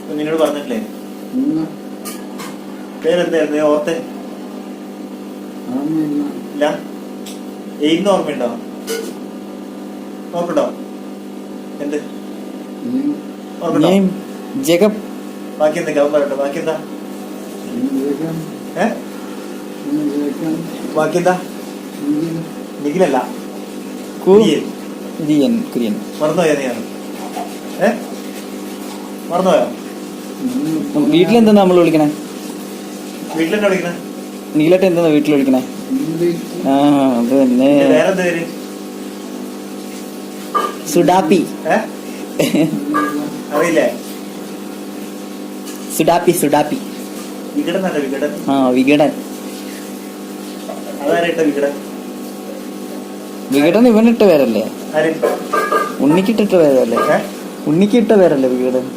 കുഞ്ഞിനോട് പറഞ്ഞിട്ടില്ലേ? പേരെന്തായിരുന്നു ഓർത്തെ? ഇല്ല. എയ്ന്ന് ഓർമ്മയുണ്ടോ? ഓർമ്മയുണ്ടോ? എന്ത് ഓർമ്മയുണ്ടോ? ജേക്കബ്. ബാക്കി എന്തൊക്കെ അവൻ പറയട്ടെ. ബാക്കി എന്താ? ബാക്കി എന്താ? നിഖിലല്ല, മറന്നുപോയോ നീയാണ്? മറന്നുപോയോ? വീട്ടിലെന്താ നമ്മൾ വിളിക്കണേ? വീട്ടിലെന്താ വിളിക്കണേ? നീലട്ട് എന്താ വീട്ടിൽ വിളിക്കണേ? ആ അത് തന്നെ. വേറെന്താ പേര്? സുഡാപ്പി. അറിയില്ലേ? സുഡാപ്പി സുഡാപ്പി. വികടൻ അല്ല, വികടൻ. ആ വികടൻ. അതാരായിട്ട വികടൻ? വികടൻ ഇവനിട്ട പേരല്ലേ? ആര്? ഉണ്ണിക്കിട്ടിട്ട പേരല്ലേ? ഉണ്ണിക്കിട്ട പേരല്ലേ വികടൻ?